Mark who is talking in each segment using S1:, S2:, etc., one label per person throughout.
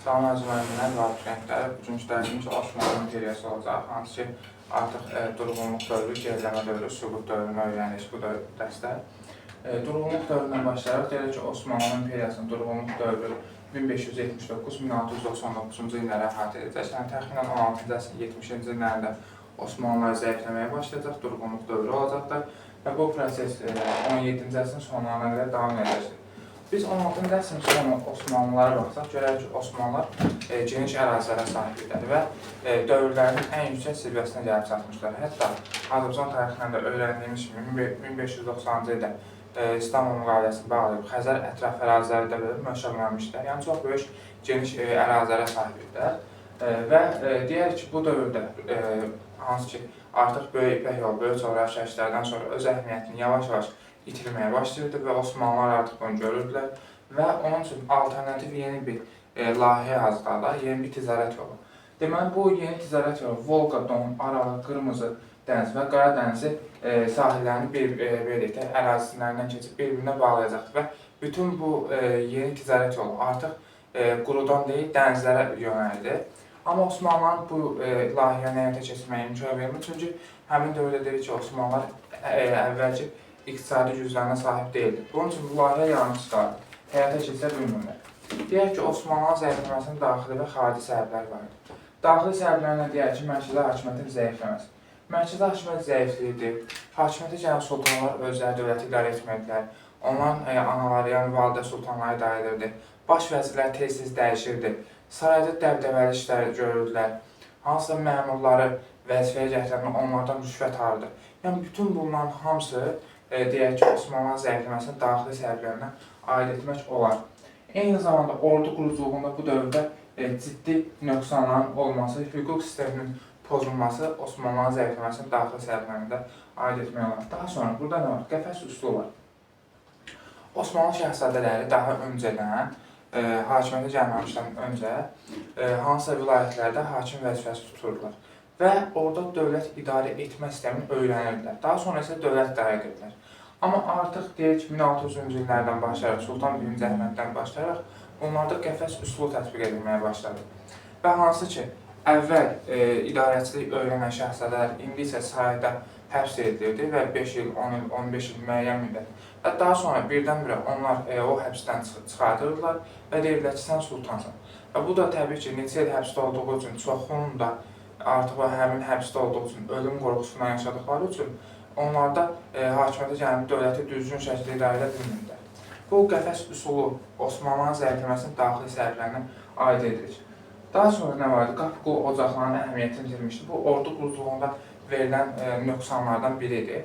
S1: Salam əziz müəllimlər və abituriyentlər, bugünkü dərsimiz Osmanlı imperiyası olacaq. Hansı ki, artıq durğunluq dövrü, geriləmə dövrü, süqut dövrünü öyrənirik bu dərsdə. Durğunluq dövründən başlayaraq deyək ki, Osmanlı imperiyasının durğunluq dövrü 1579-1699-cu illərə əhatə edəcək. Yəni təxminən 16-cı əsrin 70-ci illərində Osmanlılar zəifləməyə başlayacaq, durğunluq dövrü olacaqdır və bu proses 17-ci əsrin sonlarına qədər davam edəcəkdir. Biz 16-cı əsrin sonu Osmanlılara baxsaq, görərik ki, Osmanlılar geniş ərazilərə sahib idilər və dövrlərinin ən yüksək zirvəsinə gəlib çatmışlar. Hətta Azərbaycan tarixindən də öyrəndiyimiz kimi 1590-cı ildə İstanbul müqaviləsini bağlayıb Xəzər ətraf əraziləri də möhkəmlənmişlər. Yəni çox böyük geniş ərazilərə sahib idilər və deyərik ki, bu dövrdə hansı ki, artıq böyük İpək yolu, böyük coğrafi kəşflərdən sonra öz əhəmiyyətini yavaş-yavaş itirməyə başlayırdı və Osmanlılar artıq bunu görürdülər və onun üçün alternativ yeni bir layihə hazırladılar, yeni bir ticarət yolu. Deməli, bu yeni ticarət yolu Volqa, Don, Aralı, Qırmızı dəniz və Qara dənizi sahillərini ərazisilərindən keçib bir-birinə bağlayacaqdır və bütün bu yeni ticarət yolu artıq qurudan deyil, dənizlərə yönəldi. Amma Osmanlıların bu layihəni həyata keçirməyə imkan vermir, çünki həmin dövrdə dedik ki, Osmanlılar əvvəlki iqtisadi güclərinə sahib deyildi. Bunun üçün bu layihə yanlış çıxardı, həyata keçirə bilmirlər. Deyək ki, Osmanlıların zəifləməsinin daxili və xarici səbəbləri vardı. Daxili səbəblərinə deyək ki, mərkəzi hakimiyyətin zəifləməsi. Mərkəzi hakimiyyət zəifliyidir, hakimiyyətə gələn sultanlar özləri dövləti idarə etmədilər, onların anaları, yəni validə sultanları idarə edirdi, baş vəzirlər tez-tez dəyişirdi, sarayda dəbdəbəli işlər görürdülər, hansısa məmurları vəzifəyə gətirəndə onlardan rüşvət alırdı. Yəni, bütün bunların hamısı deyək ki, Osmanlıların zəifləməsinin daxili səbəblərinə aid etmək olar. Eyni zamanda ordu quruculuğunda bu dövrdə ciddi nöqsanların olması, hüquq sisteminin pozulması Osmanlıların zəifləməsinin daxili səbəblərinə aid etmək olar. Daha sonra burada nə var? Qəfəs üsulu var. Osmanlı şəhzadələri daha öncədən, hakimiyyətə gəlməmişdən öncə hansısa vilayətlərdə hakim vəzifəsi tuturdular və orada dövlət idarə etmə sistemini öyrənirdilər. Daha sonra isə dövlət idarə edirdilər. Amma artıq deyək ki, 1600-cü illərdən başlayaraq, Sultan 1-ci Əhməddən başlayaraq onlarda qəfəs üsulu tətbiq edilməyə başladı. Və hansı ki, əvvəl idarəçilik öyrənən şəhzadələr indi isə sarayda həbs edilirdi və 5 il, 10 il, 15 il müəyyən müddət. Və daha sonra birdən-birə onlar o həbsdən çıxardırdılar və deyirlər ki, sən sultansan. Və bu da təbii ki, neçə il həbsdə olduğu üçün, çoxunun da artıq həmin həbsdə olduğu üçün, ölüm qorxusundan yaşadıqları üçün onlarda hakimiyyətə gələn dövləti düzgün şəkildə idarə edə bilmirlər. Bu qəfəs üsulu Osmanlıların zəifləməsinin daxili səbəblərinə aid edilir. Daha sonra nə vardı? Qapı-qulu ocaqlarının əhəmiyyətini itirmişdi. Bu, ordu quruculuğunda verilən nöqsanlardan biridir.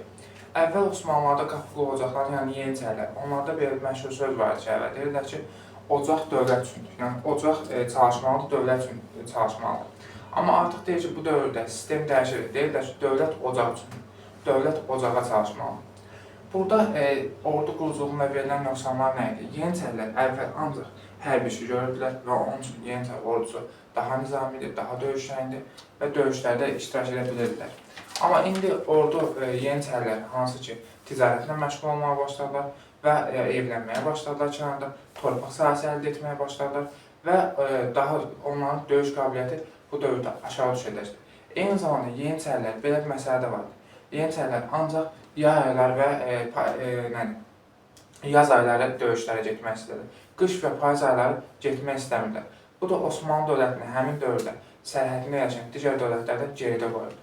S1: Əvvəl Osmanlılarda qapı-qulu ocaqları, yəni yeniçərilər, onlarda bir məşhur söz vardı ki, əvvəl deyirlər ki, ocaq dövlət üçündür. Yəni, ocaq çalışmalıdır, dövlət üçün çalışmalıdır. Amma artıq deyir ki, bu dövrdə sistem dəyişir. Deyirlər ki, dövlət ocaq üçündür. Dövlət ocağa çalışmalıdır. Burada ordu quruculuğunda verilən nöqsanlar nə idi? Yeniçərilər əvvəl ancaq hərbi işi görürdülər və onun üçün yeniçər ordusu daha nizamidir, daha döyüşləndir və döyüşlərdə iştirak edə bilirdilər. Amma indi ordu yeniçərlər hansı ki, ticarətlə məşğul olmağa başladılar və evlənməyə başladılar kənarda, torpaq sahəsi əldə etməyə başladılar və daha onların döyüş qabiliyyəti bu dövrdə aşağı düşəcəkdir. Eyni zamanda yeniçərlər belə bir məsələ də vardır. Yeniçərlər ancaq yay ayları və yaz ayları döyüşlərə getmək istədir. Qış və payız ayları getmək istəmirlər. Bu da Osmanlı dövlətini həmin dövrdə sərhədində yaşayan digər dövlətlərdən geridə qoyurdu.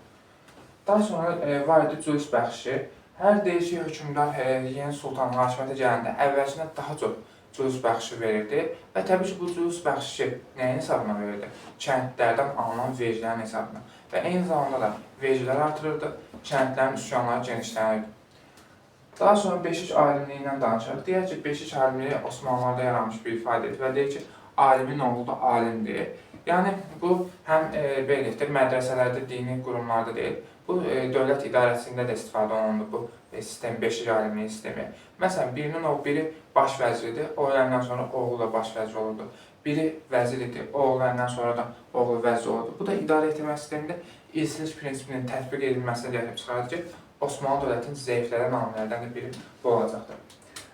S1: Daha sonra var idi cülüs bəxşi. Hər deyişi hökmdar yeni sultan hakimiyyətə gələndə əvvəlcəsinə daha çox cülüs bəxşi verirdi və təbii ki, bu cülüs bəxşi nəyin hesabına verirdi? Kəndlərdən alınan vergilərin hesabına və eyni zamanda da vergilər artırırdı, kəndlərin üsyanları genişlənirdi. Daha sonra Beşik alimliyindən danışarıq. Deyək ki, Beşik alimliyi Osmanlılarda yaranmış bir ifadədir və deyək ki, alimin oğlu da alimdir. Yəni, bu həm belirtir, mədrəsələrdə, dini qurumlarda deyil, bu dövlət idarəsində də istifadə olundu bu sistem, Beşik alimliyi sistemi. Məsələn, birinin oğlu, biri baş vəziridir, o öləndən sonra oğlu da baş vəzir olurdu. Biri vəzir idi, o öləndən sonra da oğlu vəzir olurdu. Bu da idarə etmə sistemində irsilik prinsipinin tətbiq edilməsinə gəlib çıxardı ki, Osmanlı dövlətinin zəiflənən amillərdən də biri bu olacaqdır.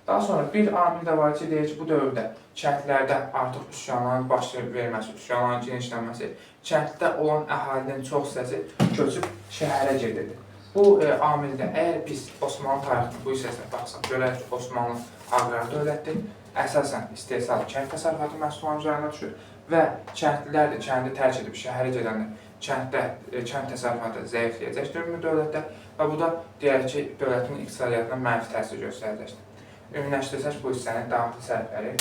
S1: Daha sonra bir amil də var ki, deyir ki, bu dövrdə kəndlərdə artıq üsyanların baş verməsi, üsyanların genişlənməsi, kənddə olan əhalinin çox hissəsi köçüb şəhərə gedirdi. Bu amildə əgər biz Osmanlı tarixinin bu hissəsinə baxsaq, görək ki, Osmanlı aqrar dövlətdir, əsasən istehsal kənd təsərrüfatı məhsullarının üzərinə düşür və kəndlilər də kəndi tərk edib şəhərə gedəndə kənd təsərrüfatı zəifləyəcəkdir ümumi dövlətdə və bu da deyək ki, dövlətin iqtisadiyyatına mənfi təsir göstərəcəkdir. Ümumiləşdirsək bu hissənin daxili sərfləri.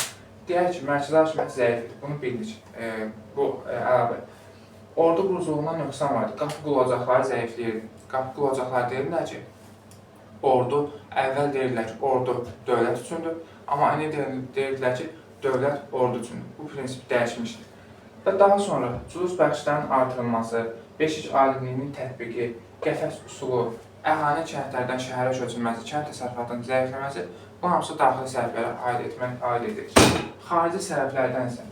S1: Deyək ki, mərkəzi hakimiyyət zəifdir, bunu bildik. Bu əlavə. Ordu quruculuğuna nöqsan vardı, qapı qulacaqları zəifləyirdi. Qapı qulacaqları deyirlər ki, ordu, əvvəl deyirlər ki, ordu dövlət üçündür, amma indi deyirlər ki, dövlət ordu üçündür. Bu prinsip dəyişmişdir. Və daha sonra cülus bəxşlərinin artırılması, beşik alimliyinin tətbiqi, qəfəs üsulu, əhalinin kəndlərdən şəhərə köçülməsi, kənd təsərrüfatının zəifləməsi, bu hamısı daxili sərflərə aid edilir. Xarici sərflərdən isə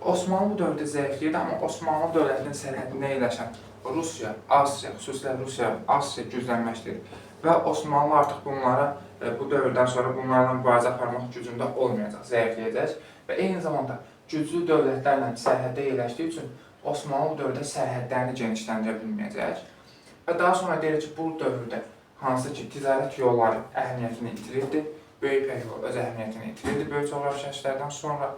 S1: Osmanlı bu dövrdə zəifliyirdi, amma Osmanlı dövlətinin sərhədində yerləşən Rusiya, Avstriya, xüsusilə Rusiya, Avstriya güclənməkdir və Osmanlı artıq bunlara bu dövrdən sonra bunlarla mübarizə aparmaq gücündə olmayacaq, zəifləyəcək və eyni zamanda güclü dövlətlərlə sərhəddə yerləşdiyi üçün Osmanlı bu dövrdə sərhədlərini genişləndirə bilməyəcək və daha sonra deyir ki, bu dövrdə hansı ki, ticarət yolları əhəmiyyətini itirirdi, Böyük İpək yolu öz əhəmiyyətini itirirdi böyük coğrafi kəşflərdən sonra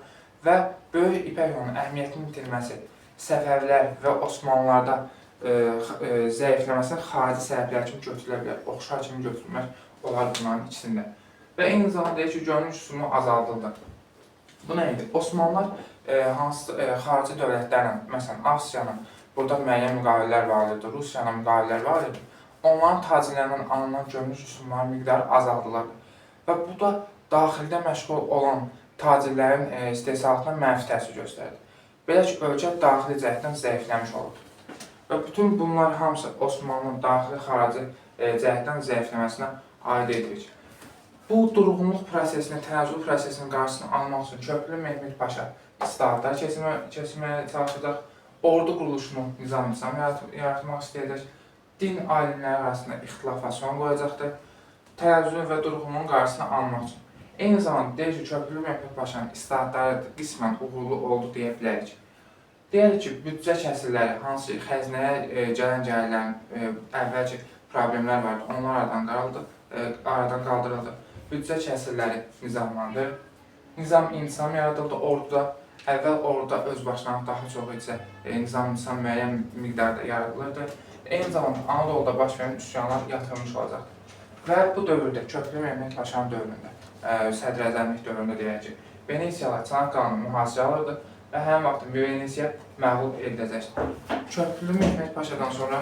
S1: və Böyük İpək yolunun əhəmiyyətinin itirməsi Səfəvilər və Osmanlılarda zəifləməsinin xarici səbəblər kimi götürülə bilər, oxşar kimi götürülmək olar bunların ikisində. Və eyni zamanda deyir ki, görünüş üsulu azaldıldı. Bu nə idi? Osmanlılar hansı xarici dövlətlərlə, məsələn, Avstriyanın burada müəyyən müqavilələr var idi, Rusiyanın müqavilələr var idi. Onların tacirlərindən alınan görünüş üsullarının miqdarı azaldılırdı. Və bu da daxildə məşğul olan tacirlərin istehsalatına mənfi təsir göstərdi. Belə ki, ölkə daxili cəhətdən zəifləmiş oldu. Və bütün bunlar hamısı Osmanlının daxili xarici cəhətdən zəifləməsinə aid edilir. Bu durğunluq prosesini, tənəzzül prosesinin qarşısını almaq üçün Köprülü Mehmet Paşa islahatlar keçirməyə çalışacaq, ordu quruluşunu nizam yaratmaq istəyəcək, din alimləri arasında ixtilafasyon qoyacaqdır, tənəzzülün və durğunluğun qarşısını almaq üçün. Eyni zamanda deyir ki, Köprülü Mehmet Paşanın islahatları qismən uğurlu oldu deyə bilərik. Deyir ki, büdcə kəsirləri, hansı xəzinəyə gələn gəlirlərin əvvəlki problemlər vardı, onlar aradan qaldırıldı. Büdcə kəsirləri nizamlandı. Nizam yaradıldı orduda. Əvvəl orduda özbaşınalıq daha çox isə nizam müəyyən miqdarda yaradılırdı. Eyni zamanda Anadoluda baş verən üsyanlar yatırılmış olacaqdı. Və bu dövrdə, Köprülü Mehmet Paşanın dövründə, sədrəzəmlik dövründə deyək ki, Venesiyalar Çanaqqalını mühasirə alırdı və həmin vaxt Venesiya məğlub ediləcəkdir. Köprülü Mehmet Paşadan sonra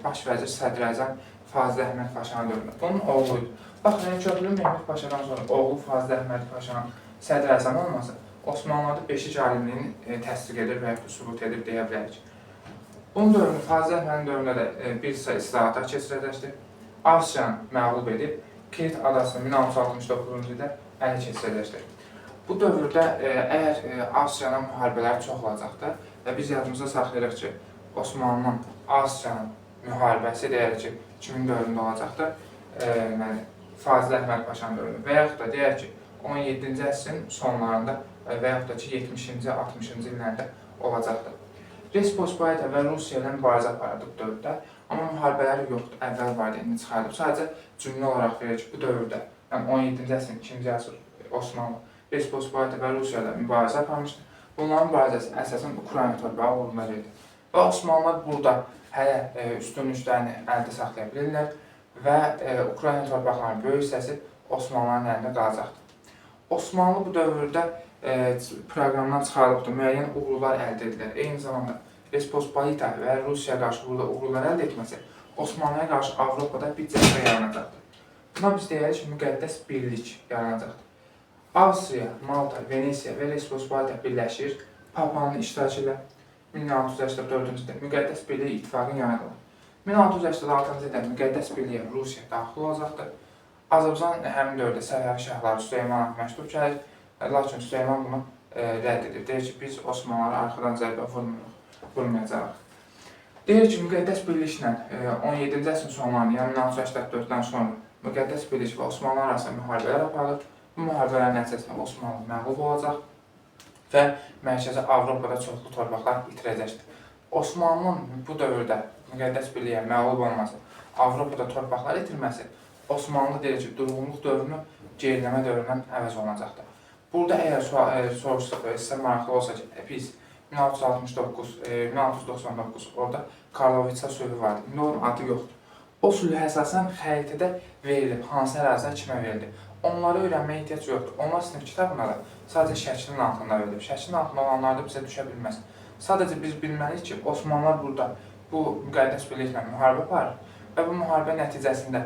S1: baş vəzir sədrəzəm Fazıl Əhməd Paşanın dövründə. Bunun oğluydu. Baxın, Köprülü Mehmet Paşadan sonra oğlu Fazıl Əhməd Paşanın sədrəzəm olması Osmanlılarda beşik alimliyini təsdiq edir və sübut edir deyə bilərik. Bunun dövründə, Fazıl Əhmədin dövründə də bir sıra islahatlar keçirəcəkdir. Avstriyanı məğlub edib, Krit adasını 1669-cu ildə ələ keçirəcəkdir. Bu dövrdə əgər Avstriyanın müharibələri çox olacaqdır və biz yadımızda saxlayırıq ki, Osmanlının Avstriyanın müharibəsi deyək ki, kimin dövründə olacaqdır? Fazıl Əhməd Paşanın dövründə və yaxud da deyək ki, 17-ci əsrin sonlarında və yaxud da ki, 70-ci, 60-cı illərdə olacaqdır. Respospoyta və Rusiya ilə mübarizə aparırdı bu dövrdə, amma müharibələri yoxdur, əvvəl vardı, indi çıxarılıb. Sadəcə cümlə olaraq verir ki, bu dövrdə, yəni 17-ci əsrin 2-ci əsr Osmanlı, Respospoyta və Rusiya ilə mübarizə aparmışdı. Bunların mübarizəsi əsasən Ukrayna torpağı uğruna gedir. Və Osmanlılar burada hələ üstünlüklərini əldə saxlaya bilirlər və Ukrayna torpaqlarının böyük hissəsi Osmanlıların əlində qalacaqdır. Osmanlı bu dövrdə proqramdan çıxarılıbdır, müəyyən uğurlar əldə edilir. Eyni zamanda Respospoyta və Rusiyaya qarşı burada uğurlar əldə etməsi Osmanlıya qarşı Avropada bir cəbhə yaranacaqdır. Buna biz deyirik ki, müqəddəs birlik yaranacaqdır. Avstriya, Malta, Venesiya və Respospoyta birləşir, Papanın iştirakı ilə 1684-cü ildə müqəddəs birlik ittifaqı yaradılır. 1686-cı ildə müqəddəs birliyə Rusiya daxil olacaqdır. Azərbaycan həmin dövrdə Səfəvi şahları Süleymanov məktub gəlir, lakin Süleyman bunu rədd edir. Deyir ki, biz Osmanlılara arxadan zərbə vurmayacaq. Deyir ki, müqəddəs birliklə 17-ci əsrin sonlarında, yəni 1684-dən sonra müqəddəs birlik və Osmanlılar arasında müharibələr aparılır. Bu müharibələrin nəticəsində Osmanlı məğlub olacaq və Mərkəzi Avropada çoxlu torpaqlar itirəcəkdir. Osmanlının bu dövrdə müqəddəs birliyə məğlub olması, Avropada torpaqlar itirməsi Osmanlı deyir ki, durğunluq dövrünü geriləmə dövründən əvəz olunacaqdır. Burada əgər sizə maraqlı olsa ki, biz 1669, 1699 orada Karlovitsa sülhü vardı. İndi onun adı yoxdur. O sülhə əsasən xəritədə verilib, hansı ərazilər kimə verildi. Onları öyrənməyə ehtiyac yoxdur. Onlar sinif kitabına da sadəcə şəklin altında verilib. Şəklin altında olanlar da bizə düşə bilməz. Sadəcə biz bilməliyik ki, Osmanlılar burada bu müqəddəs birliklə müharibə aparır və bu müharibə nəticəsində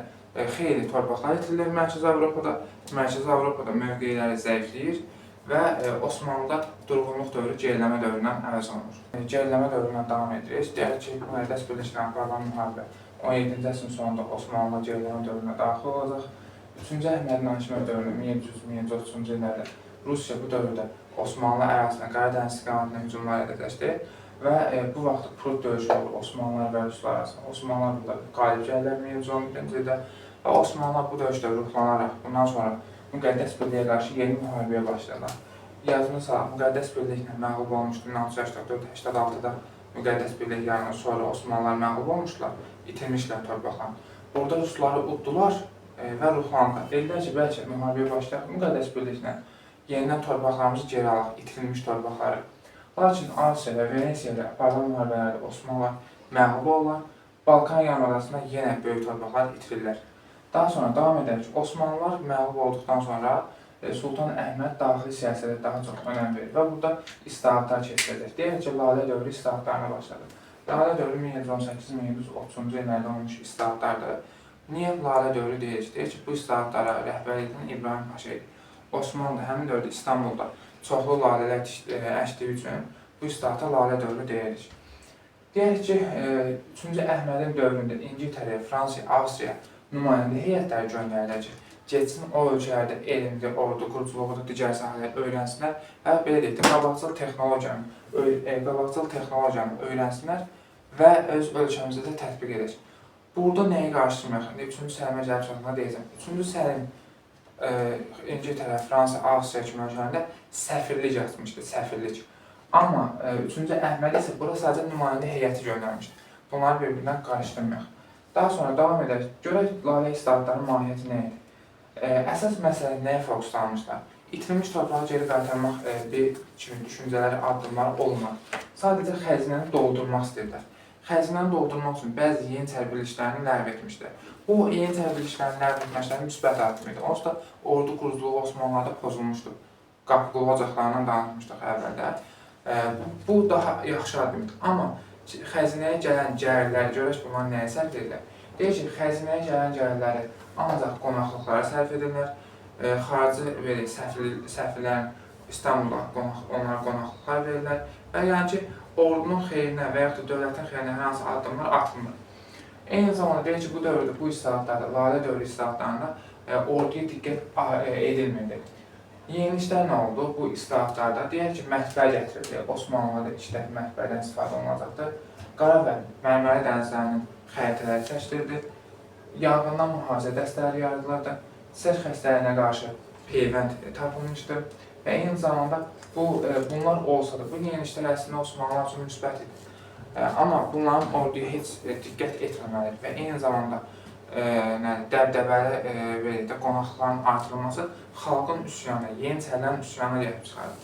S1: xeyli torpaqlar itirilir Mərkəzi Avropada. Mərkəzi Avropada mövqeləri zəifləyir və Osmanlıda durğunluq dövrü geriləmə dövründən əvəz olunur. Geriləmə dövründən davam edirik. Deyək ki, müqəddəs birliklə aparılan müharibə 17-ci əsrin sonunda Osmanlı geriləmə dövrünə daxil olacaq. 3-cü Əhmədin hakimiyyət dövrü 1700-1730-cu illərdə Rusiya bu dövrdə Osmanlı ərazisinə Qaradəniz istiqamətində hücumlar edəcəkdir və bu vaxt Prut döyüşü olur Osmanlılar və Ruslar arasında. Osmanlılar burada qalib gəlirlər 1711-ci ildə və Osmanlılar bu döyüşdə ruhlanaraq bundan sonra müqəddəs birliyə qarşı yeni müharibəyə başlayırlar. Yazını salaq, müqəddəs birliklə məğlub olmuşdur 1684-86-da müqəddəs birlik yarından sonra Osmanlılar məğlub olmuşlar, itirmişlər torpaqlarını. Orada Rusları uddular və ruhlandılar. Dedilər ki, bəlkə müharibəyə başlayaq, müqəddəs birliklə yenidən torpaqlarımızı geri alaq, itirilmiş torpaqları. Lakin Asiya və Venesiya ilə aparılan müharibələrdə Osmanlılar məğlub olurlar, Balkan yarımadasında yenə böyük torpaqlar itirirlər. Daha sonra davam edək ki, Osmanlılar məğlub olduqdan sonra Sultan Əhməd daxili siyasətə daha çox önəm verir və burada islahatlar keçirilir. Deyək ki, Lalə dövrü islahatlarına başladı. Lalə dövrü 1718-1930-cu illərdə olmuş islahatlardır. Niyə Lalə dövrü deyirik? Deyək ki, bu islahatlara rəhbərlik edən İbrahim Paşa idi. Osmanlı həmin dövrdə İstanbulda çoxlu lalələr əkdiyi üçün bu islahata Lalə dövrü deyirik. Deyək ki, 3-cü Əhmədin dövründə İngiltərə, Fransa, Avstriya nümayəndə heyətləri göndərilir ki, getsin o ölkələrdə elmdir, ordu quruculuğudur, digər sahələr öyrənsinlər və belə deyək də, qabaqcıl texnologiyanı öyrənsinlər və öz ölkəmizdə də tətbiq edir. Burada nəyi qarşılamaq? 3-cü Səlimə gəlib çatına deyəcəm. 3-cü Səlim İngiltərə, Fransa, Avstriya kimi ölkələrində səfirlik açmışdır, səfirlik. Amma 3-cü Əhməd isə bura sadəcə nümayəndə heyəti göndərmişdir. Bunları bir-birindən qarışdırmayaq. Daha sonra davam edək. Görək, lalə islahatların mahiyyəti nə idi? Əsas məsələ nəyə fokuslanmışlar? İtirilmiş torpağı geri qaytarmaq kimi düşüncələri, addımlar olmur. Sadəcə xəzinəni doldurmaq istəyirlər. Xəzinəni doldurmaq üçün bəzi yeni tərbiliklərini ləğv etmişdir. Bu yeni tərbiliklərin ləğv etməklərin müsbət addımı idi. Onsuz da ordu quruculuğu Osmanlılarda pozulmuşdur. Qapıqulu ocaqlarından danışmışdıq əvvəldə. Bu daha yaxşı addımdır. Amma xəzinəyə gələn gəlirləri görək bunlar nəyə sərf edirlər? Deyək ki, xəzinəyə gələn gəlirləri ancaq qonaqlıqlara sərf edirlər. Xarici səfirlərin İstanbulda onlara qonaqlıqlar verirlər. Və yəni ki, ordunun xeyrinə və yaxud da dövlətin xeyrinə hər hansı addımlar atılmır. Eyni zamanda deyək ki, bu dövrdə, bu islahatlarda, Lalə dövrü islahatlarında orduya diqqət edilmirdi. Yeniliklər nə oldu bu islahatlarda? Deyək ki, mətbə gətirildi. Osmanlıda işdə mətbədən istifadə olunacaqdır. Qara və mərməri dənizlərinin xəritələri çəkdirildi. Yanğından mühafizə dəstələri yaradılırdı. Sel xəstəliyinə qarşı peyvənd tapılmışdır. Və eyni zamanda bunlar olsa da, bu yeniliklər əslində Osmanlılar üçün müsbət idi. Amma bunların orduya heç diqqət etməməlidir və eyni zamanda dəbdəbəli qonaqlıqların artırılması xalqın üsyanı, Yeniçərilərin üsyanı gəlib çıxarır.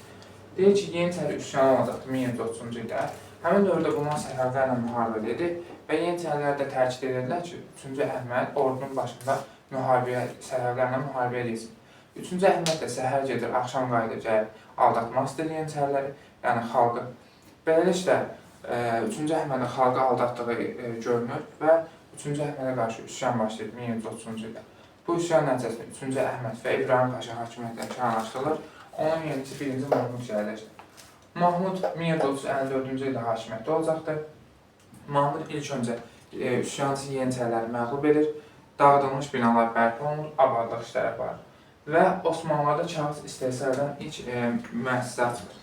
S1: Deyək ki, Yeniçəri üsyanı olacaqdır 1730-cu ildə. Həmin dövrdə bunlar Səfəvlərlə müharibə edir və Yeniçərilər də təkid edirlər ki, 3-cü Əhməd ordunun başında Səfəvlərlə müharibə edilsin. 3-cü Əhməd də səhər gedir, axşam qayıdır, gəlib aldatmaq istəyir Yeniçəriləri, yəni xalqı. Beləliklə, 3-cü Əhmədin xalqı aldatdığı görünür və 3-cü Əhmədə qarşı üsyan başlayır 1730-cu ildə. Bu üsyan nəticəsində 3-cü Əhməd və İbrahim Paşa hakimiyyətdən kənarlaşdırılır, onun yenisi 1-ci Mahmud yerləşdir. Mahmud 1354-cü ildə hakimiyyətdə olacaqdır. Mahmud ilk öncə üsyancı Yeniçəriləri məğlub edir, dağıdılmış binalar bərpa olunur, abadlıq işləri aparır və Osmanlılarda kağız istehsal edən ilk müəssisə açılır.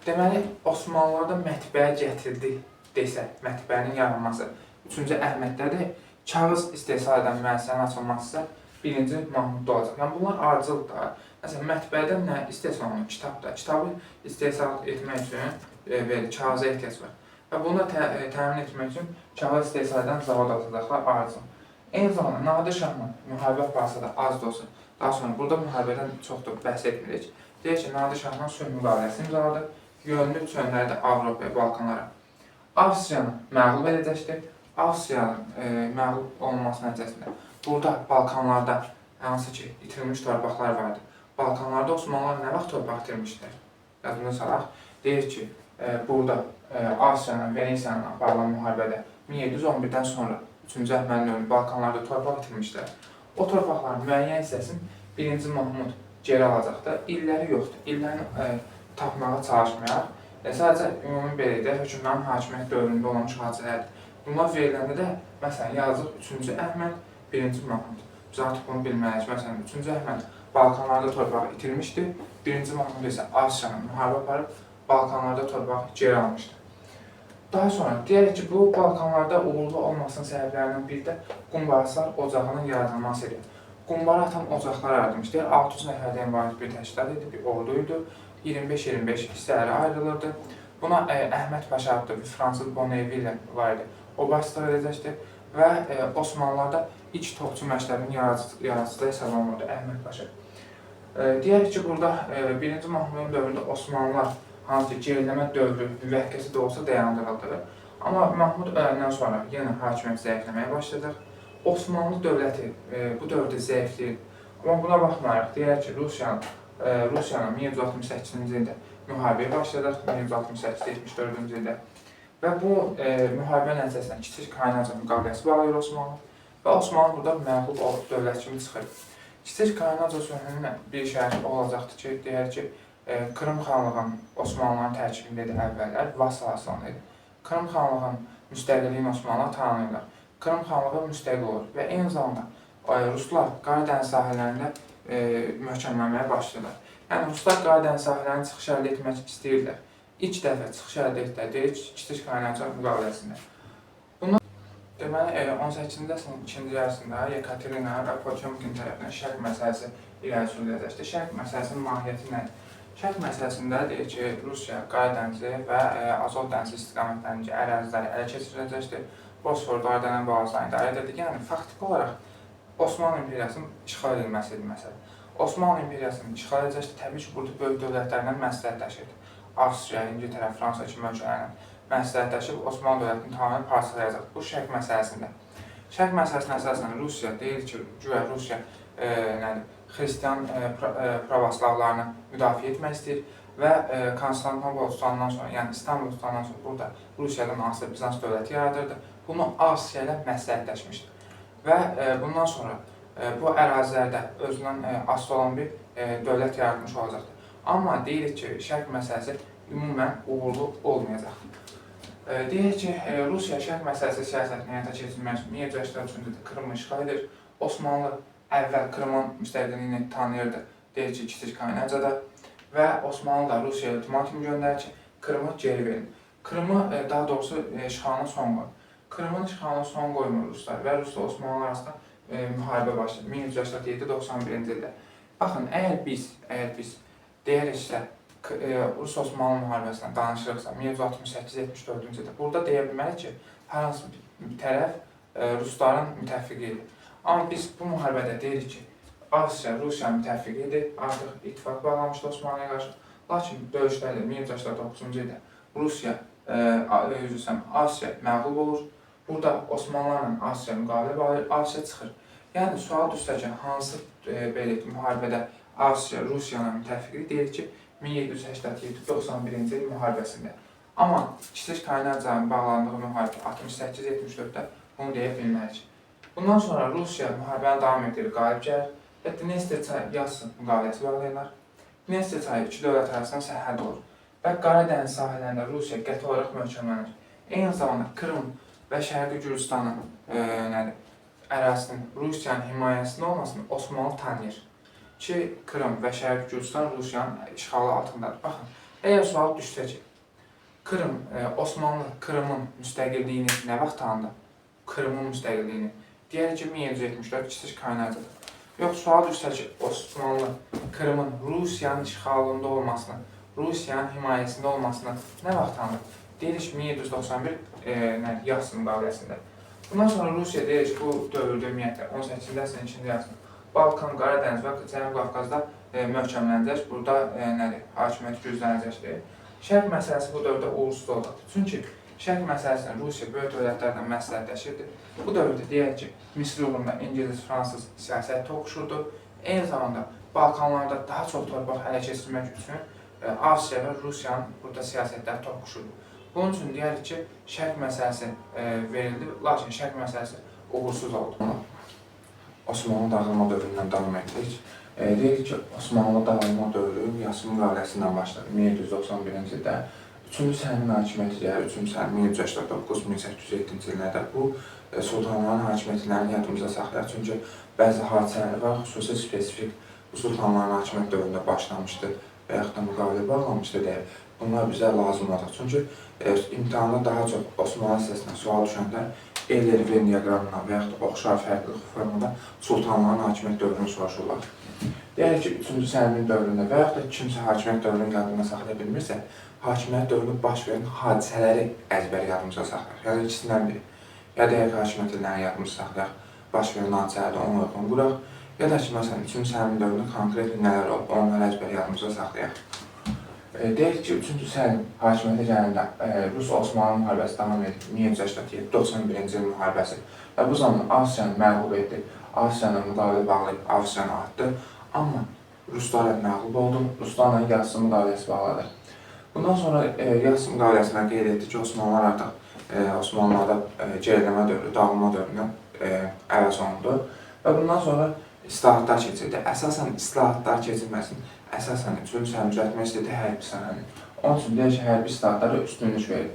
S1: Deməli, Osmanlılarda mətbəə gətirdi desə, mətbəənin yaranması 3-cü Əhməddədir, kağız istehsal edən müəssisənin açılması isə 1-ci Mahmudda olacaq. Yəni, bunlar ardıcıldır. Məsələn, mətbəədə nə istehsal olunur? Kitabı istehsal etmək üçün belə kağıza ehtiyac var. Və bunu təmin etmək üçün kağız istehsal edən zavod açacaqlar arzu. Eyni zamanda Nadir Şahla müharibə aparsa da az da olsa, daha sonra burada müharibədən çox da bəhs etmirik. Deyək ki, Nadir Şahla sülh müqaviləsi imzaladı, yönlü çönlərdə Avropaya, Balkanlara. Avstriyanı məğlub edəcəkdir. Avstriyanın məğlub olunması nəticəsində burada Balkanlarda hansı ki itirilmiş torpaqlar vardı. Balkanlarda Osmanlılar nə vaxt torpaq itirmişlər? Yadında salaq. Deyir ki, burada Avstriyanın, Venesiyanın aparılan müharibədə 1711-dən sonra 3-cü Əhmədin dövründə Balkanlarda torpaq itirmişlər. O torpaqların müəyyən hissəsini 1-ci Mahmud geri alacaqdır. İlləri yoxdur. İllərini tapmağa çalışmayaq. Sadəcə ümumi belə də hökmdarın hakimiyyət dövründə olan hadisələrdir. Bunlar veriləndə də, məsələn, yazıq 3-cü Əhməd, 1-ci Mahmud. Biz artıq bunu bilməliyik. Məsələn, 3-cü Əhməd Balkanlarda torpağı itirmişdi. 1-ci Mahmud isə Avstriyanın müharibə aparıb Balkanlarda torpağı geri almışdı. Daha sonra deyək ki, bu Balkanlarda uğurlu olmasının səbəblərindən biri də Qumbaraslar ocağının yaradılmasıdır. Qumbara atan ocaqlar yaradılmışdır. 600 nəfərdən ibarət bir təşkilat idi, bir orduydu. 25-25 hissələrə ayrılırdı. Buna Əhməd Paşa adlı bir Fransız Bonneville var idi. O başçılıq edəcəkdir və Osmanlılarda ilk topçu məktəbinin yaradıcısı hesab olunurdu Əhməd Paşa. Deyək ki, burada 1-ci Mahmudun dövründə Osmanlılar hansı geriləmə dövrü müvəqqəti də olsa dayandırıldı. Amma Mahmud öləndən sonra yenə hakimiyyət zəifləməyə başlayacaq. Osmanlı dövləti bu dövrdə zəifləyir. Amma buna baxmayaraq, deyək ki, Rusiyanın 1768-ci ildə müharibəyə başlayacaq, 1768-74-cü ildə. Və bu müharibə nəticəsində Kiçik Kaynaca müqaviləsi bağlayır Osmanlı və Osmanlı burada məğlub olub dövlət kimi çıxır. Kiçik Kaynaca sülhünün bir şərti olacaqdır ki, deyək ki, Krım xanlığının Osmanlıların tərkibində idi əvvəllər, vassal aslanı idi. Krım xanlığının müstəqilliyini Osmanlılar tanıyırlar. Krım xanlığı müstəqil olur və eyni zamanda Ruslar Qaradəniz sahillərində möhkəmlənməyə başlayırlar. Yəni, Ruslar Qaradəniz sahillərinin çıxış əldə etmək istəyirlər. İlk dəfə çıxış əldə etdilər, deyək ki, Kiçik Kaynaca müqaviləsində. Deməli, 18-ci əsrin ikinci yarısında Yekaterina və Potemkin tərəfindən şərq məsələsi irəli sürüləcəkdir. Şərq məsələsinin mahiyyəti nədir? Şərq məsələsində deyək ki, Rusiya Qaradənizi və Azov dənizi istiqamətlərindəki əraziləri ələ keçiriləcəkdir. Bosfor Dardanel boğazlarını idarə edirdik. Yəni, faktiki olaraq Osmanlı İmperiyasının işğal edilməsidir məsələ. Osmanlı İmperiyasının işğal edəcəkdir. Təbii ki, burada böyük dövlətlərlə məsləhətləşirdi. Avstriya, İngiltərə, Fransa kimi ölkələrlə məsləhətləşib Osmanlı dövlətini tamamilə parçalayacaq. Bu şərq məsələsində. Şərq məsələsində əsasən Rusiya deyir ki, güya Rusiya xristian pravoslavlarını müdafiə etmək istəyir və Konstantinopol tutandan sonra, yəni İstanbul tutandan sonra burada Rusiyadan asılı Bizans dövləti yaradırdı. Bunu Avstriya ilə məsləhətləşmişdi. Və bundan sonra bu ərazilərdə özündən asılı olan bir dövlət yaratmış olacaqdır. Amma deyirik ki, şərq məsələsi ümumən uğurlu olmayacaq. Deyək ki, Rusiya şərq məsələsi siyasətini həyata keçirmək üçün 1783-cü ildə Krımı işğal edir. Osmanlı əvvəl Krımın müstəqilliyini tanıyırdı, deyək ki, Kiçik Kaynacada və Osmanlı da Rusiyaya ultimatum göndərir ki, Krımı geri verin. Krımı, daha doğrusu işğalına son qoyur. Krımın işğalına son qoymur Ruslar və Rusla Osmanlı arasında müharibə başlayır 1787-91-ci ildə. Baxın, əgər biz deyəriksə, Rus-Osmanlı müharibəsindən danışırıqsa 1768-74-cü ildə burada deyə bilməliyik ki, hər hansı bir tərəf Rusların müttəfiqidir. Amma biz bu müharibədə deyirik ki, Avstriya Rusiyanın müttəfiqidir, artıq ittifaq bağlamışdı Osmanlıya qarşı. Lakin döyüşlərdə 1789-cu ildə Rusiya, Avstriya məğlub olur. Burada Osmanlılarla Avstriya müqavilə bağlayır, Avstriya çıxır. Yəni, sual düşsə ki, hansı müharibədə Avstriya Rusiyanın müttəfiqidir, deyirik ki, 1787-91-ci il müharibəsində. Amma Kiçik Kaynacanın bağlandığı müharibə 68-74-də bunu deyə bilməliyik. Bundan sonra Rusiya müharibəni davam edir, qalib gəlir və Dnestr çayı Yassı müqaviləsi bağlayırlar. Dnestr çayı iki dövlət arasında sərhəd olur və Qaradəniz sahillərində Rusiya qəti olaraq möhkəmlənir. Eyni zamanda Krım və Şərqi Gürcistanın ərazisinin Rusiyanın himayəsində olmasını Osmanlı tanıyır ki, Krım və Şərqi Gürcistan Rusiyanın işğalı altındadır. Baxın, əgər sual düşsə ki, Osmanlı Krımın müstəqilliyini nə vaxt tanıdı? Krımın müstəqilliyini. Deyərik ki, 1774 Kiçik Kaynacada. Yox, sual düşsə ki, Osmanlı Krımın Rusiyanın işğalında olmasını, Rusiyanın himayəsində olmasını nə vaxt tanıdı? Deyirik 1791 yaz müqaviləsində. Bundan sonra Rusiya deyir ki, bu dövrdə ümumiyyətlə 18-ci əsrin ikinci yarısında Balkan, Qaradəniz və Cənubi Qafqazda möhkəmlənəcək, burada hakimiyyət güclənəcəkdir. Şərq məsələsi bu dövrdə uğursuz olacaqdır. Çünki Şərq məsələsində Rusiya böyük dövlətlərlə məsləhətləşirdi. Bu dövrdə deyək ki, Misir uğrunda İngilis, Fransız siyasət toqquşurdu. Eyni zamanda Balkanlarda daha çox torpaq ələ keçirmək üçün Avstriya və Rusiyanın burada siyasətləri toqquşurdu. Bunun üçün deyərik ki, Şərq məsələsi verildi, lakin Şərq məsələsi uğursuz oldu. Osmanlı dağılma dövründən davam etdik. Deyirik ki, Osmanlı dağılma dövrü Yasin müqaviləsindən başladı 1791-ci ildə. 3-cü Səlimin hakimiyyəti gəlir, 3-cü Səlim 1389-1807-ci illərdə bu sultanların hakimiyyətlərini yadımıza saxlayır. Çünki bəzi hadisələr var, xüsusi spesifik bu sultanların hakimiyyət dövründə başlamışdı və yaxud da müqavilə bağlanmışdı deyə bunlar bizə lazım olacaq. Çünki imtahanda daha çox Osmanlı hissəsindən sual düşəndə El-Venn diaqramından və yaxud da oxşar fərqli formada sultanların hakimiyyət dövrünü soruşurlar. Deyək ki, 3-cü Səlimin dövründə və yaxud da 2-ci hakimiyyət dövrünü yadına saxlaya bilmirsə, hakimiyyət dövründə baş verən hadisələri əzbər yadımıza saxlayaq. Ya da ikisindən biri. Ya deyək ki, hakimiyyət illərini yadımıza saxlayaq, baş verən hadisələri ona uyğun quraq. Ya da ki, məsələn, 3-cü Səlimin dövründə konkret nələr olub, onları əzbər yadımıza saxlayaq. Deyək ki, 3-cü Səlim hakimiyyətə gələndə Rus-Osmanlı müharibəsi davam edir. 1787-91-ci il müharibəsi. Və bu zaman Avstriyanı məğlub etdi. Avstriyanı müqavilə bağlayıb, Avstriyanı atdı. Amma Ruslar məğlub oldu. Ruslarla Yasin müqaviləsi bağladı. Bundan sonra Yasin müqaviləsindən qeyd etdi ki, Osmanlılar artıq Osmanlılarda geriləmə dövrü, dağılma dövründən əvəz olundu. Və bundan sonra islahatlar keçirdi. Əsasən islahatlar keçirməsinin əsasən üçün düzəltmək istədiyi hərbi sənəni. Onun üçün deyək ki, hərbi islahatlara üstünlük verir.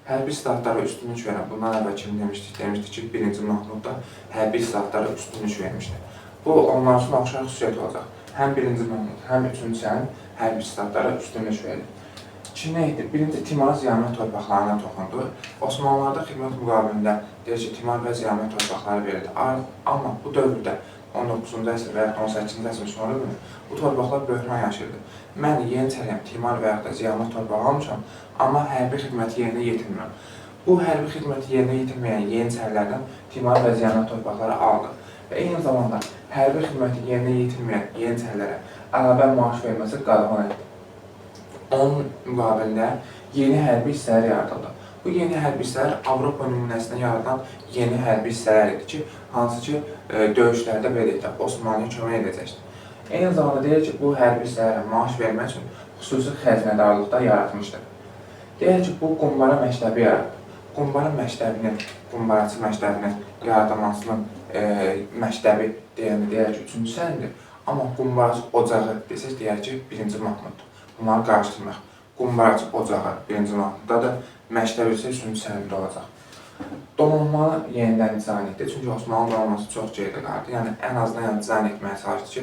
S1: Hərbi islahatlara üstünlük verən, bundan əvvəl kim demişdik? Demişdik ki, 1-ci Mahmud da hərbi islahatlara üstünlük vermişdi. Bu, onların üçün oxşar xüsusiyyət olacaq. Həm 1-ci Mahmud, həm 3-cü Səlim hərbi islahatlara üstünlük verir. Çin nə etdi? Birinci Timar Ziyamət torpaqlarına toxundu. Osmanlılarda xidmət müqabilində deyək ki, Timar və Ziyamət torpaqları verildi. Amma bu dövrdə 19-cu əsr və ya 18-ci əsr sonra bu torpaqlar böhran yaşayırdı. Mən yeni çərəm Timar və ya da Ziyamət torpağı almışam, amma hərbi xidməti yerinə yetirmirəm. Bu hərbi xidməti yerinə yetirməyən yeni çərlərdən Timar və Ziyamət torpaqları aldı. Və eyni zamanda hərbi xidməti yerinə yetirməyən yeni çərlərə əlavə maaş verməsi qadağan etdi. Onun müqabilində yeni hərbi hissələr yaradıldı. Bu yeni hərbi hissələr Avropa nümunəsində yaradılan yeni hərbi hissələr idi ki, hansı ki, döyüşlərdə belə Osmanlıya kömək edəcəkdir. Eyni zamanda deyək ki, bu hərbi hissələrə maaş vermək üçün xüsusi xəzinədarlıqda yaratmışdır. Deyək ki, bu qumbara məktəbi yaratdı. Qumbara məktəbinin, qumbaraçı məktəbinin yaradılmasının məktəbi deyəndə deyək ki, 3-cü Səlimdir. Amma qumbaraçı ocağı desək deyək ki, 1-ci Mahmuddur. Bunları qarşıdırmaq. Qumbaraçı ocağı 1-ci Mahmuddadır, məktəbi isə 3-cü Səlimdə olacaq. Donanmanı yenidən dizayn etdi. Çünki Osmanlı donanması çox geridə qaldı. Yəni, ən azından dizayn etməyə çalışdı ki,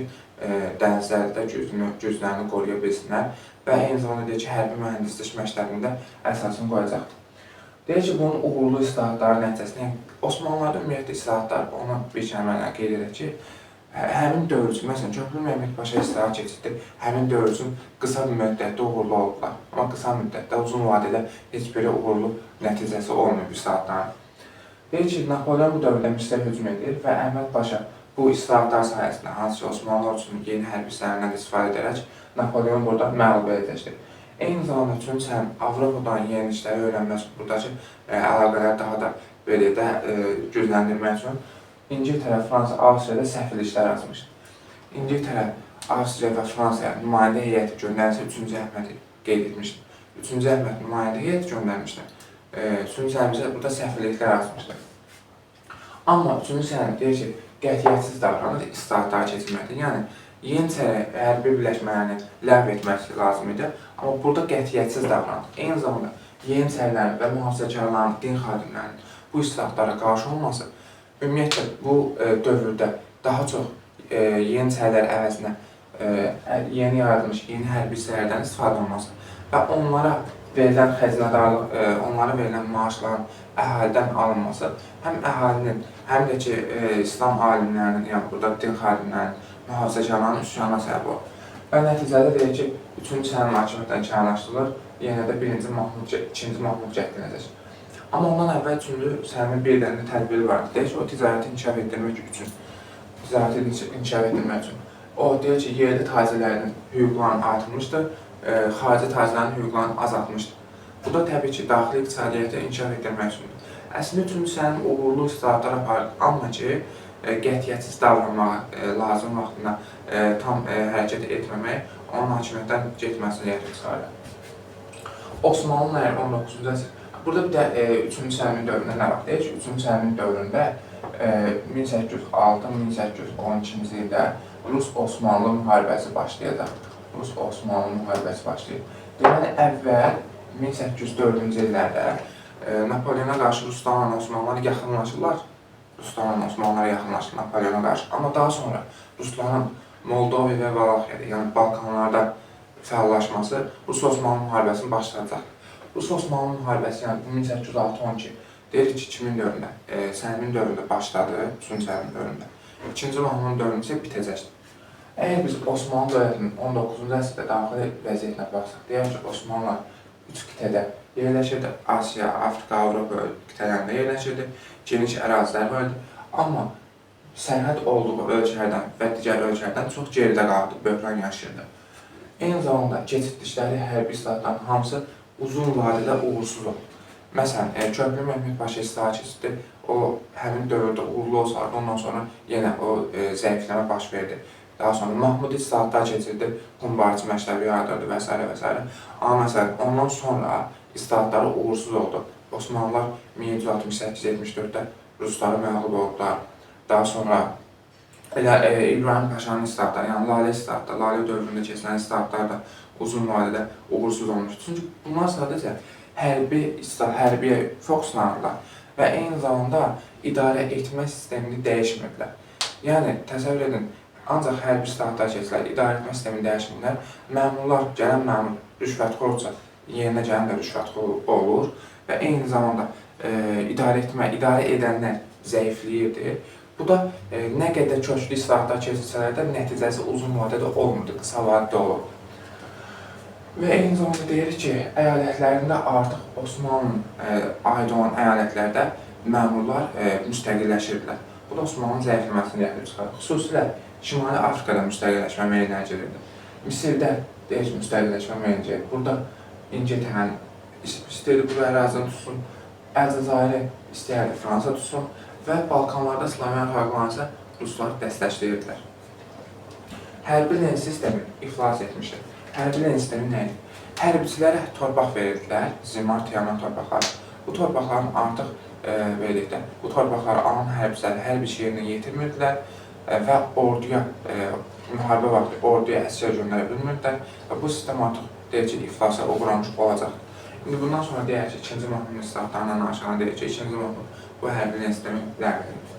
S1: dənizlərdə güclərini qoruya bilsinlər və eyni zamanda deyək ki, hərbi mühəndislik məktəbində əsasını qoyacaqdır. Deyək ki, bunun uğurlu islahatları nəticəsində, Osmanlılarda ümumiyyətlə islahatlar, ona bir kəlmə qeyd edək ki, həmin dövr üçün, məsələn, Köprülü Mehmet Paşa islahat keçirdi, həmin dövr üçün qısa bir müddətdə uğurlu oldular. Amma qısa müddətdə, uzun vadədə heç bir uğurlu nəticəsi olmuyor islahatların. Deyək ki, Napoleon bu dövrdə Misrə hücum edir və Əhməd Paşa bu islahatlar sayəsində, hansı ki, Osmanlılar üçün yeni hərbi hissələrindən istifadə edərək Napoleon burada məğlub edəcəkdir. Eyni zamanda 3-cü Səlim Avropadan yeni işləri öyrənməsi, buradakı əlaqələri daha da belə də gücləndirmək üçün İngiltərə, Fransa, Avstriyada səfirliklər açmışdı. İngiltərə, Avstriya və Fransaya nümayəndə heyəti göndərirsə 3-cü Əhmədi qeyd etmişdi. 3-cü Əhməd nümayəndə heyəti göndərmişdi. 3-cü Səlim isə burada səfirliklər açmışdı. Amma 3-cü Səlim deyir ki, qətiyyətsiz davranır, islahatları keçirməkdir. Yəni, yeni hərbi birləşmələrini ləğv etməsi lazım idi, amma burada qətiyyətsiz davranır. Eyni zamanda yeni çərlərin və mühafizəkarların, din xadimlərinin bu islahatlara qarşı olması ümumiyyətlə, bu dövrdə daha çox yeni çərlər əvəzinə yeni yaradılmış yeni hərbi hissələrdən istifadə olması və onlara verilən xəzinədarlıq, onlara verilən maaşların əhalidən alınması həm əhalinin, həm də ki, İslam alimlərinin, yəni burada din xadimlərinin, mühafizəkarların üsyana səbəb olur. Və nəticədə deyir ki, 3-cü Səlim hakimiyyətdən kənarlaşdırılır, yenə də 1-ci Mahmud, 2-ci Mahmud cəhd ediləcək. Amma ondan əvvəl 3-cü Səlimin bir dənə tədbiri vardı. Deyir ki, o ticarəti inkişaf etdirmək üçün, o deyir ki, yerli tacirlərin hüquqlarını artırmışdır, xarici tacirlərin hüquqlarını azaltmışdır. Bu da təbii ki, daxili iqtisadiyyatı inkişaf etdirmək üçündür. Əslində 3-cü Səlim uğurlu islahatlar aparır, amma ki, qətiyyətsiz davranmağa, lazım vaxtında tam hərəkət etməmək, onun hakimiyyətdən getməsini gətirib çıxarır. Osmanlılar 19-cu əsr. Burada bir də 3-cü Səlimin dövründə nə var? Deyək ki, 3-cü Səlimin dövründə 1806-1812-ci ildə Rus-Osmanlı müharibəsi başlayacaq. Rus-Osmanlı müharibəsi başlayır. Deməli, əvvəl 1804-cü illərdə Napoleona qarşı Ruslarla Osmanlılar yaxınlaşırlar. Napoleona qarşı. Amma daha sonra Rusların Moldova və Valaxiyada, yəni Balkanlarda fəallaşması Rus-Osmanlı müharibəsini başlayacaq. Rus-Osmanlı müharibəsi, yəni 1806-12 deyir ki, 2000 dövründə, Səlimin dövründə başladı, 3-cü Səlimin dövründə. 2-ci Mahmudun dövründə isə bitəcəkdir. Əgər biz Osmanlı dövlətinin 19-cu əsrdə daxili vəziyyətinə baxsaq, deyək ki, Osmanlılar 3 qitədə yerləşirdi, Asiya, Afrika, Avropa qitələrində yerləşirdi, geniş ərazilər var idi. Amma sərhəd olduğu ölkələrdən və digər ölkələrdən çox geridə qaldı, böhran yaşayırdı. Eyni zamanda keçirdikləri hərbi islahatların hamısı uzun vadədə uğursuz oldu. Məsələn, Köprülü Mehmet Paşa islahat keçirdi, o həmin dövrdə uğurlu olsaydı, ondan sonra yenə o zəifləmə baş verdi. Daha sonra Mahmud islahatlar keçirdi, qumbarçı məktəbi yaradırdı və s. və s. Amma məsələn, ondan sonra islahatları uğursuz oldu. Osmanlılar 1768-74-də Rusları məğlub oldular. Daha sonra elə İbrahim Paşanın islahatları, yəni Lalə islahatları, Lalə dövründə keçilən islahatlar da uzun vadədə uğursuz olmuşdur. Çünki bunlar sadəcə hərbiyə fokuslanırlar və eyni zamanda idarə etmə sistemini dəyişmirdilər. Yəni, təsəvvür edin, ancaq hərbi islahatlar keçirlər, idarə etmə sistemini dəyişmirlər. Məmurlar, gələn məmur rüşvətxorsa, yerinə gələn də rüşvətxor olur və eyni zamanda idarə edənlər zəifləyirdi. Bu da nə qədər köklü islahatlar keçirsələr də nəticəsi uzun vadədə olmurdu, qısa vadədə olurdu. Və eyni zamanda deyirik ki, əyalətlərində artıq Osmanlı'nın aid olan əyalətlərdə məmurlar müstəqilləşirdilər. Bu da Osmanlı'nın zəifləməsini gətirib çıxardı. Xüsusilə Şimali Afrikada müstəqilləşmə meydana gəlirdi. Misirdə deyirik ki, müstəqilləşmə meydana gəlirdi. Burada İngiltərəni istəyirdi bu ərazini tutsun, Əlcəzairi istəyirdi Fransa tutsun və Balkanlarda Slavyan xalqlarını isə Ruslar dəstəkləyirdilər. Hərbi len sistemi iflas etmişdir. Hərbi len sistemi nə idi? Hərbiçilərə torpaq verirdilər, zimar, tiyaman torpaqlar. Bu torpaqların artıq verdikdə, bu torpaqları alan hərbçilər hər bir şey yerinə yetirmirdilər və orduya, müharibə vaxtı orduya əsgər göndərə bilmirdilər və bu sistem artıq deyək ki, iflasa uğramış olacaq. İndi bundan sonra deyək ki, 2-ci Mahmudun islahatlarından aşağı deyək ki, 2-ci Mahmud bu hərbi len sistemi ləğv edilir.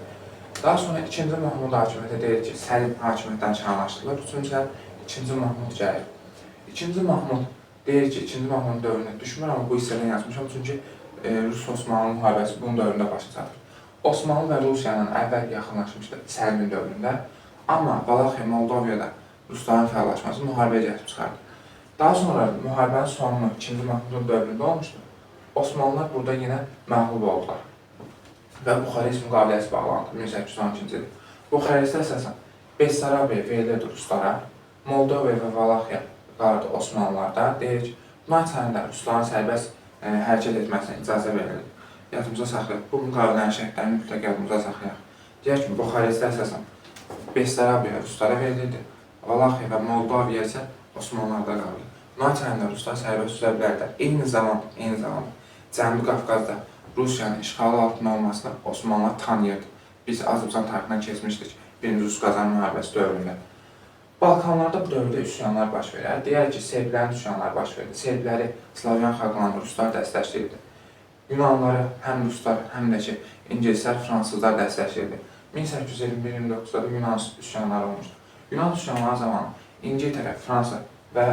S1: Daha sonra 2-ci Mahmud hakimiyyətə deyək ki, Səlim hakimiyyətdən kənarlaşdırılır, 3-cü Səlim, 2-ci Mahmud gəlir. 2-ci Mahmud deyir ki, 2-ci Mahmudun dövründə düşmür, amma bu hissədən yazmışam, çünki Rus-Osmanlı müharibəsi bunun dövründə başa çatır. Osmanlı və Rusiyanın əvvəl yaxınlaşmışdı Səlimin dövründə, amma Valaxiya, Moldoviyada Rusların fəallaşması müharibəyə gətirib çıxardı. Daha sonra müharibənin sonunu 2-ci Mahmudun dövründə olmuşdu. Osmanlılar burada yenə məğlub oldular və Buxarest müqaviləsi bağlandı 1812-ci ildə. Buxarestdə əsasən Bessarabiya verilirdi Ruslara, Moldova və Valaxiya qalırdı Osmanlılarda. Deyir ki, bunlar içərisində Rusların sərbəst hərəkət etməsinə icazə verildi. Yadımıza saxlayaq, bu müqavilələrin şərtlərini mütləq yadımıza saxlayaq. Deyək ki, Buxarestdə əsasən Bessarabiya Ruslara verilirdi, Valaxiya və Moldova isə Osmanlılarda qalırdı. Bunlar içərisində Ruslar sərbəst üzə bilərdi. Eyni zamanda Cənubi Qafqazda Rusiyanın işğalı altında olmasını Osmanlılar tanıyırdı. Biz Azərbaycan tarixindən keçmişdik 1-ci Rus-Qazan müharibəsi dövründə. Balkanlarda bu dövrdə üsyanlar baş verir. Deyək ki, Serbilərin üsyanları baş verdi. Serbiləri Slavyan xalqlarını Ruslar dəstəkləyirdi. Yunanları həm Ruslar, həm də ki, İngilislər, Fransızlar dəstəkləyirdi. 1821-29-da Yunan üsyanları olmuşdu. Yunan üsyanları zamanı İngiltərə, Fransa və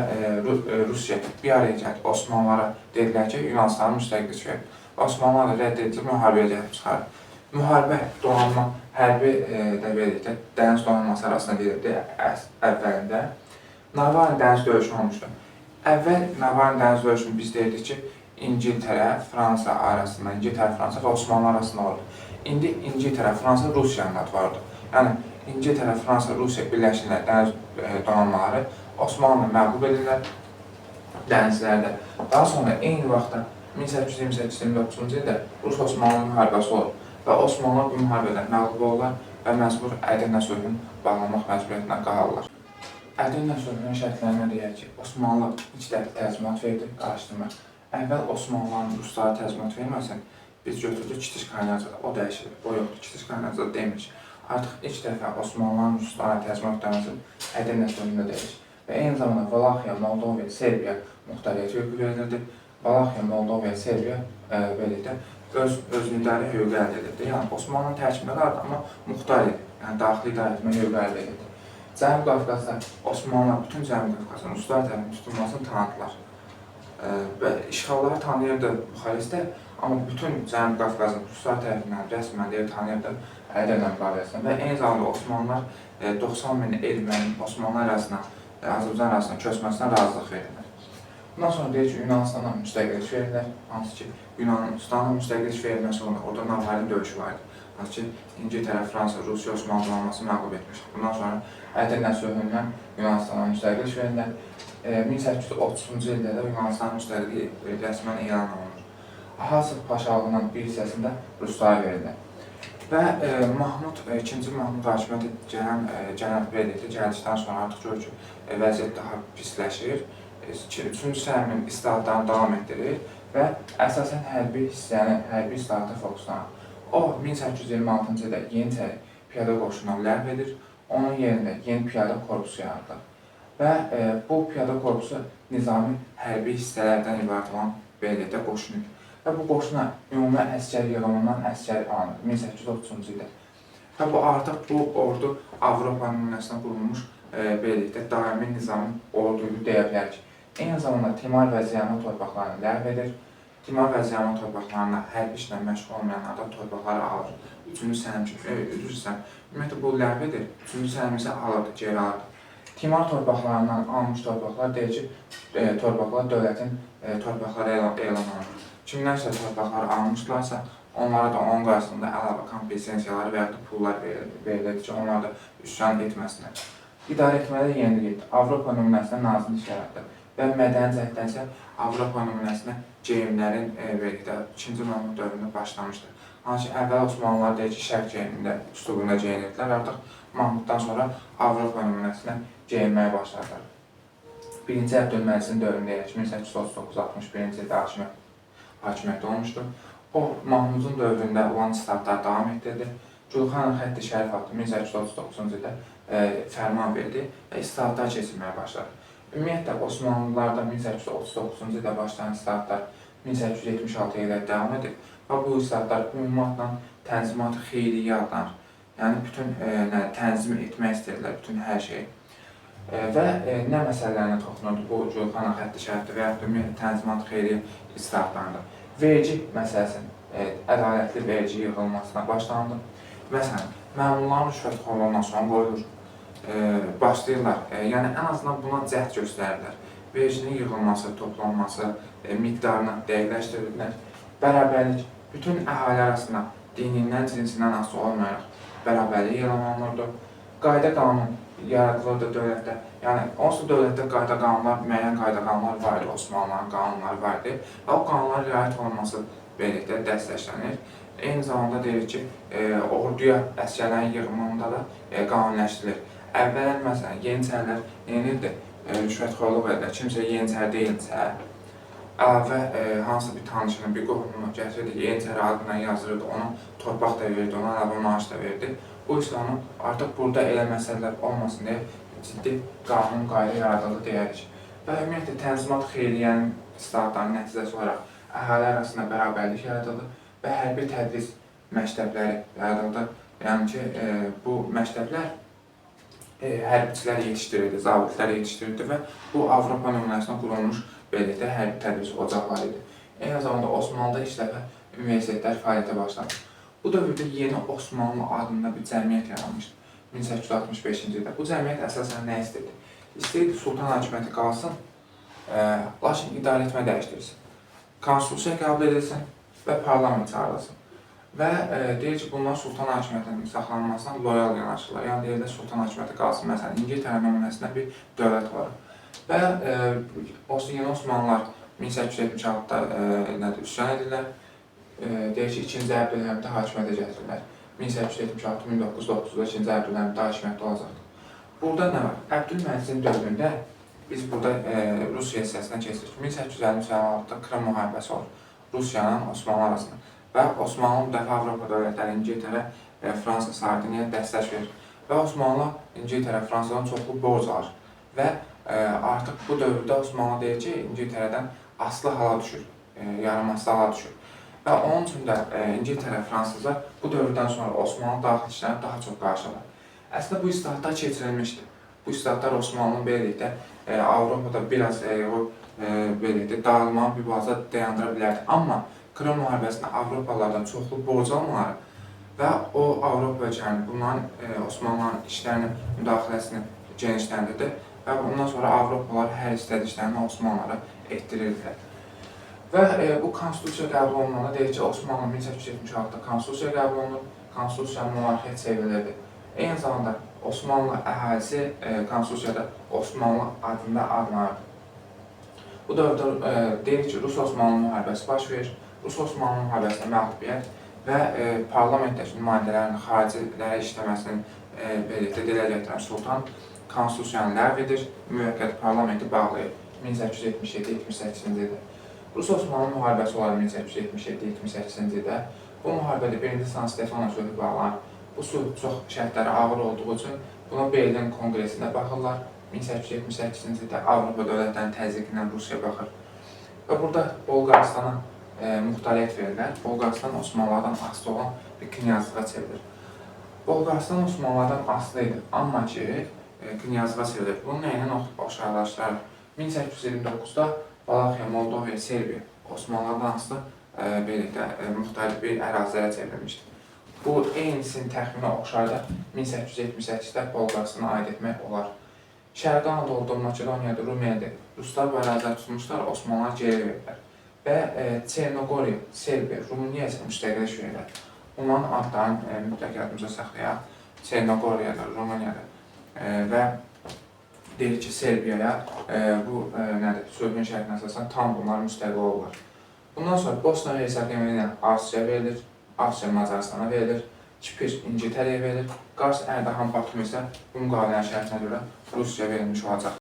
S1: Rusiya bir araya gəlib Osmanlılara dedilər ki, Yunanistanı müstəqillik verin. Osmanlılar da rədd edilib, müharibəyə gəlib çıxarıb. Müharibə, donanma, hərbi dəniz donanması arasında gedirdi əvvəlində. Navalny dəniz döyüşü olmuşdu. Əvvəl Navalny dəniz döyüşünü biz deyirdik ki, İngiltərə, Fransa arasında, İngiltərə, Fransa və Osmanlı arasında oldu. İndi İngiltərə, Fransa, Rusiyanın adı vardı. Yəni, İngiltərə, Fransa, Rusiya birləşirlər dəniz donanmaları Osmanlı məğlub edirlər dənizlərdə. Daha sonra eyni vaxtda 1828-29-cu ildə Rus-Osmanlı müharibəsi olur və Osmanlılar bu müharibədən məğlub olurlar və məcbur Ədirnə sülhünü bağlamaq məcburiyyətinə qalırlar. Ədirnə sülhünün şərtlərinə deyək ki, Osmanlı ilk dəfə təzminat verdi, qarışdırma. Əvvəl Osmanlıların Ruslara təzminat verməsin, biz götürdük Kitiş Kaynarcada, o dəyişilir, o yoxdur, Kitiş Kaynarcada demirik. Artıq ilk dəfə Osmanlıların Ruslara təzminat verməsin, Ədirnə sülhündə deyirik. Və eyni zamanda Valaxiya, Moldova, Serbiya muxtariyyət hüququ verilirdi. Valaxiya, Moldova, Serbiya verildi. Özünü idarə hüququ əldə edirdi. Yəni, Osmanlının tərkibində qaldı, amma muxtar idi. Yəni, daxili idarə etmə hüququ əldə edirdi. Cənubi Qafqazda Osmanlılar bütün Cənubi Qafqazın Ruslar tərəfindən tutulmasını tanıdılar. Və işğalları tanıyırdı Buxarestdə, amma bütün Cənubi Qafqazın Ruslar tərəfindən rəsmən tanıyırdı Ədirnə müqaviləsində. Və eyni zamanda Osmanlılar 90 min erməni Osmanlı arasına, Azərbaycan arasına köçməsinə razılıq verirlər. Bundan sonra deyir ki, Yunanistan'a müstəqillik verirlər, hansı ki, Yunanistan'a müstəqillik verilməsi olanda orada Navalny döyüşü vardı. Hansı ki, İngiltərə, Fransa, Rusiya, Osmanlı donanması məğlub etmişdi. Bundan sonra Ədirnə sülhündən Yunanistan'a müstəqillik verirlər. 1830-cu ildə də Yunanistan müstəqilliyi rəsmən elan olunur. Ahasov paşalığının bir hissəsində Ruslara verirlər. Və Mahmud, 2-ci Mahmud hakimiyyəti gəldikdən sonra artıq görür ki, vəziyyət daha pisləşir. 3-cü Səhmin islahatlarını davam etdirir və əsasən hərbi hissəni, hərbi islahata fokuslanır. O, 1826-cı ildə Yeniçəri piyada qoşunu ləğv edir, onun yerində yeni piyada korpusu yaradır. Və bu piyada korpusu nizami hərbi hissələrdən ibarət olan belirdə qoşunu. Və bu qoşuna ümumi əskər yığımından əskər alınır 1830-cu ildə. Və bu artıq bu ordu Avropa nümunəsinə qurulmuş belirdə daimi nizami orduydu deyə bilərik. Eyni zamanda Timar və Ziyanlı torpaqlarını ləğv edir. Timar və Ziyanlı torpaqlarına hərbi işlə məşğul olmayanlar da torpaqları alır. 3-cü Səlim ümumiyyətlə bu ləğv edir. 3-cü Səlim isə alırdı, geri alırdı. Timar torpaqlarından alınmış torpaqlar deyir ki, torpaqlar dövlətin torpaqları elan olunur. Kimlərsə torpaqları almışlarsa, onlara da onun qarşısında əlavə kompensiyaları və ya da pullar verilirdi ki, onlar da üsyan etməsinlər. İdarə etmədə yenilik Avropa nümunəsinə nazirlik yaratdı və mədəni cəhddən isə Avropa nümunəsinə geyimlərin 2-ci Mahmud dövründə başlamışdır. Hansı ki, əvvəl Osmanlılar deyir ki, şərq geyimində, üslubunda geyinirdilər, artıq Mahmuddan sonra Avropa nümunəsinə geyinməyə başladılar. 1-ci Əbdülməcidin dövründə 1839-61-ci ildə hakimiyyətdə olmuşdur. O, Mahmudun dövründə olan islahatlar davam etdirdi. Gülxanın Xətti Şərif adlı 1839-cu ildə fərman verdi və islahatlar keçirməyə başladı. Ümumiyyətlə, Osmanlılarda 1839-cu ildə başlayan islahatlar 1876-ya qədər davam edib və bu islahatlar ümumiyyətlə Tənzimat-ı Xeyriyyə adlanır. Yəni, bütün tənzim etmək istəyirlər, bütün hər şeyi. Və nə məsələlərinə toxunurdu bu Gülxanın Xətti Şərifdə və yaxud da Tənzimat-ı Xeyriyyə islahatlarında? Vergi məsələsinin, ədalətli vergi yığılmasına başlandı. Məsələn, məmurların rüşvətxorluğundan son qoyulur, başlayırlar. Yəni, ən azından buna cəhd göstərirlər. Verginin yığılması, toplanması, miqdarını dəqiqləşdirirlər. Bərabərlik bütün əhali arasında dinindən, cinsindən asılı olmayaraq bərabərlik elan olunurdu. Qayda qanun yaradılırdı dövlətdə. Yəni, onsuz dövlətdə qayda qanunlar, müəyyən qayda qanunlar var idi, Osmanlıların qanunları var idi və o qanunlara riayət olunması birlikdə dəstəklənir. Eyni zamanda deyir ki, orduya əsgərlərin yığımında da qanunləşdirilir. Əvvələn, məsələn, Yeniçərilər neyinirdi? Rüşvətxorluq edirlər. Kimsə Yeniçər deyilsə, əlavə hansısa bir tanışını, bir qohumunu gətirirdi, Yeniçər adından yazırdı, ona torpaq da verdi, ona əlavə maaş da verdi. Bu İslamın artıq burada elə məsələlər olmasın deyə ciddi qanun qayda yaradıldı deyərik. Və ümumiyyətlə, Tənzimat-ı Xeyriyyənin islahatlarının nəticəsi olaraq əhali arasında bərabərlik yaradıldı və hərbi tədris məktəbləri yaradıldı. Yəni ki, bu məktəblər hərbiçilər yetişdirirdi, zabitlər yetişdirirdi və bu Avropa nümunəsinə qurulmuş belə də hərbi tədris ocaqları idi. Eyni zamanda Osmanlıda ilk dəfə universitetlər fəaliyyətə başladı. Bu dövrdə Yeni Osmanlı adında bir cəmiyyət yaranmışdı 1865-ci ildə. Bu cəmiyyət əsasən nə istəyirdi? İstəyirdi sultan hakimiyyəti qalsın, lakin idarəetmə dəyişdirilsin. Konstitusiya qəbul edilsin və parlament çağırılsın. Və deyir ki, bunlar sultan hakimiyyətinin saxlanmasına loyal yanaşırlar. Yəni deyirlər, sultan hakimiyyəti qalsın. Məsələn, İngiltərə nümunəsində bir dövlət var. Və Yeni Osmanlılar 1876-da üsyan edirlər. Deyir ki, 2-ci Əbdülhəmid hakimiyyətə gətirirlər. 1876-1909-da 2-ci Əbdülhəmid hakimiyyətdə olacaqdır. Burada nə var? Əbdülməcidin dövründə biz burada Rusiya hissəsinə keçirik. 1856-da Krım müharibəsi olur. Rusiyanın Osmanlı arasında. Və Osmanlı müdafiə Avropa dövlətləri İngiltərə, Fransa, Sardiniya dəstək verir. Və Osmanlı İngiltərə, Fransadan çoxlu borc alır. Və artıq bu dövrdə Osmanlı deyir ki, İngiltərədən asılı hala düşür, yaranmasız hala düşür. Və onun üçün də İngiltərə, Fransızlar bu dövrdən sonra Osmanlı daxili işlərini daha çox qarşılar. Əslində bu islahatlar keçirilmişdir. Bu islahatlar Osmanlının beləliklə Avropada biraz beləliklə dağılmanı bir balaca dayandıra bilərdi. Amma Krım müharibəsində Avropalılardan çoxlu borc almaları və o Avropa ölkələrinin bunların Osmanlıların işlərini, müdaxiləsini genişləndirdi və bundan sonra Avropalılar hər istədiyi işlərini Osmanlılara etdirirdilər. Və bu konstitusiya qəbul olunanda deyir ki, Osmanlı 1876-da konstitusiya qəbul olunur, konstitusiyanın monarxiya çevrilirdi. Eyni zamanda Osmanlı əhalisi konstitusiyada Osmanlı adında adlanırdı. Bu dövrdə deyir ki, Rus-Osmanlı müharibəsi baş verir. Rus-Osmanlı müharibəsində məğlubiyyət və parlamentdəki nümayəndələrin xaricilərə işləməsinin birlikdə dilə gətirən sultan konstitusiyanı ləğv edir, müvəqqəti parlamenti bağlayır 1877-78-ci ildə. Rus-Osmanlı müharibəsi olar 1877-78-ci ildə. Bu müharibədə 1-ci San Stefano sülhü bağlanır. Bu sülh çox şərtləri ağır olduğu üçün buna Berlin konqresində baxırlar. 1878-ci ildə Avropa dövlətlərinin təzyiqindən Rusiya baxır. Və burada Bolqaristana muxtariyyət verirlər. Bolqaristan Osmanlılardan asılı olan bir knyazlığa çevrilir. Bolqaristan Osmanlılardan asılı idi, amma ki knyazlığa çevrilir. Bunun nəyinə oxşarlaşdırır? 1829-da Valaxiya, Moldova, Serbiya Osmanlılardan asılı birlikdə müxtəlif bir ərazilərə çevrilmişdir. Bu eynisinin təxminə oxşarda 1878-də Bolqaristana aid etmək olar. Şərqi Anadolu'da, Makedoniyada, Rumiyada Ruslar bu ərazilər tutmuşlar, Osmanlılar geri verirlər. Və Çernogoriya, Serbiya, Rumıniya isə müstəqillik verirlər. Bunların adlarını mütləq yadımıza saxlayaq. Çernogoriyada, Rumuniyada və deyir ki, Serbiyaya bu sülhün şərtinə əsasən tam bunlar müstəqil olurlar. Bundan sonra Bosna və Hersegovina Asiya verilir, Asiya Macaristana verilir, Kipr İngiltərəyə verilir, Qars Ərdahan Batum isə bu müqavilənin şərtinə görə Rusiya verilmiş olacaq.